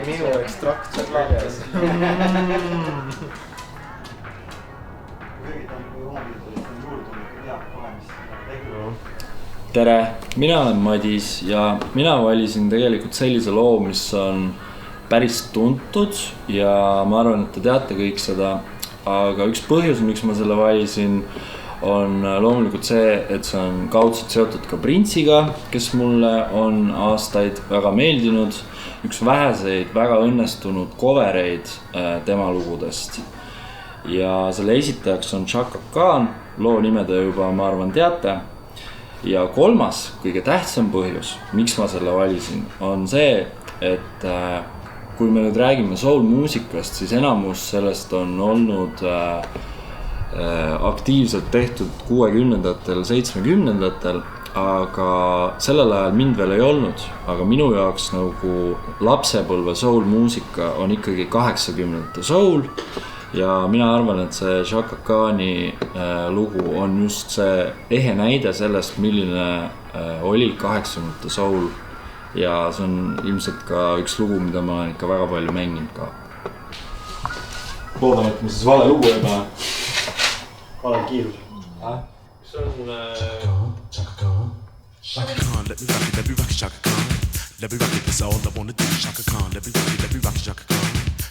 Minu ekstrakt on väljas. Tere, mina olen Madis ja mina valisin tegelikult sellise loo, mis on päris tuntud ja ma arvan, et te teate kõik seda. Aga üks põhjus, miks ma selle valisin, on loomulikult see, et see on kaudselt seotud ka Printsiga, kes mulle on aastaid väga meeldinud. Üks väheseid väga õnnestunud covereid tema lugudest. Ja selle esitajaks on Chaka Khan, loo nimede juba ma arvan teate. Ja kolmas, kõige tähtsam põhjus, miks ma selle valisin, on see, et kui me nüüd räägime soul muusikast, siis enamus sellest on olnud aktiivselt tehtud 60-ndatel, 70-ndatel, aga sellel ajal mind veel ei olnud, aga minu jaoks nagu lapsepõlve soul muusika on ikkagi 80-ndate soul ja mina arvan, et see Chaka Khani lugu on just see ehe näide sellest, milline oli 80-ndate soul ja see on ilmselt ka üks lugu, mida ma olen ikka väga palju mänginud ka. Loodame, et ma siis vale lugu ei pane. Vale kiirus. See on... Chaka Khan, let me rock it, Chaka Khan. Let me rock it, that's all I wanna do, Chaka Khan. Let me rock it, Chaka Khan.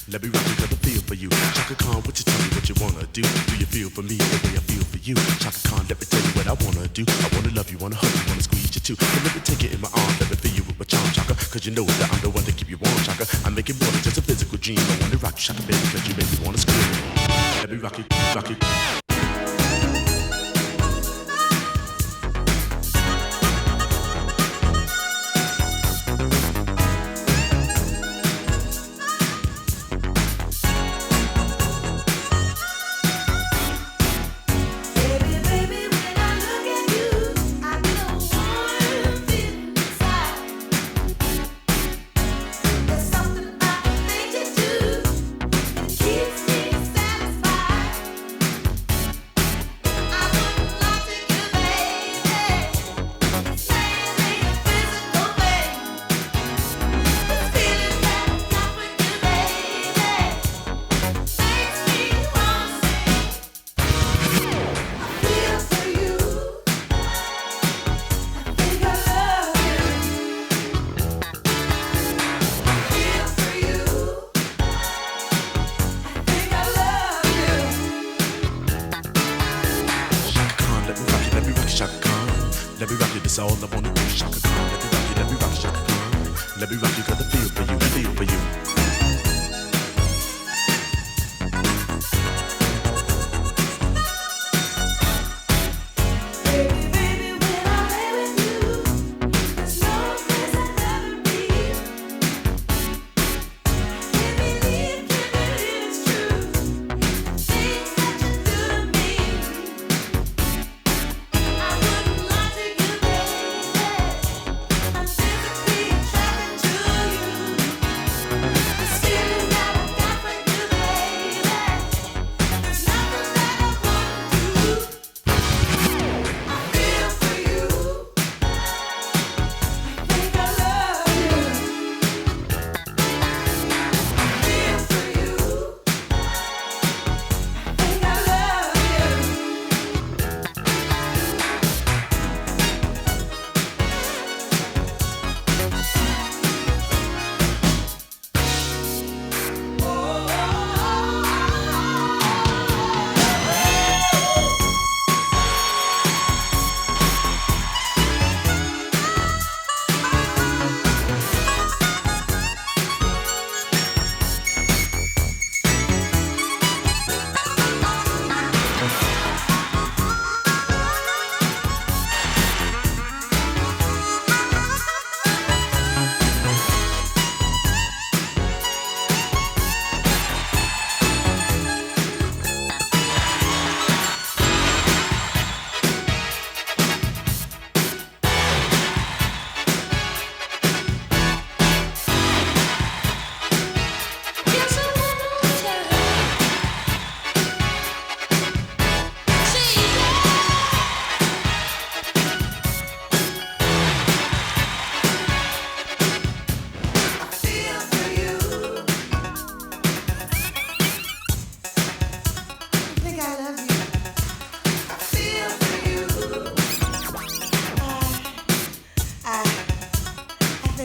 Let me rock it, got a feel for you. Chaka Khan, what you tell me what you wanna do? Do you feel for me the way I feel for you? Chaka Khan, let me tell you what I wanna do. I wanna love you, wanna hug you, wanna squeeze you too. And let me take it in my arms, let me feel you with my charm, Chaka. Cause you know that I'm the one to keep you warm, Chaka. I make it more than just a physical dream. I wanna rock you, Chaka, baby, cause you make me wanna scream. Let me rock it, rock it. Let me rock it, that's all I wanna do, Chaka Khan. Let me rock it, Chaka Khan. Let me rock it, got the feel for you, feel for you.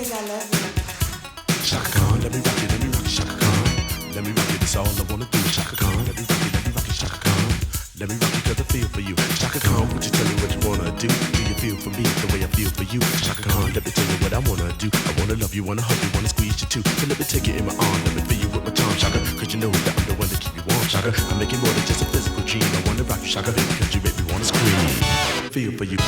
say I love you. Chaka Khan, let me rock you, Chaka Khan. Let me rock you, that's all I wanna do, Chaka Khan. Let me rock you, Chaka Khan. Let me rock you 'cause I feel for you, Chaka Khan. Would you tell me what you wanna do? Do you feel for me the way I feel for you, Chaka Khan? Let me tell you what I wanna do. I wanna love you, wanna hug you, wanna squeeze you too. So let me take you in my arms, let me feel you with my tongue, Chaka. 'Cause you know that I'm the one to keep you warm, Chaka. I'm making more than just a physical dream. I wanna rock you, Chaka, baby, 'cause you make me wanna scream. Feel for you.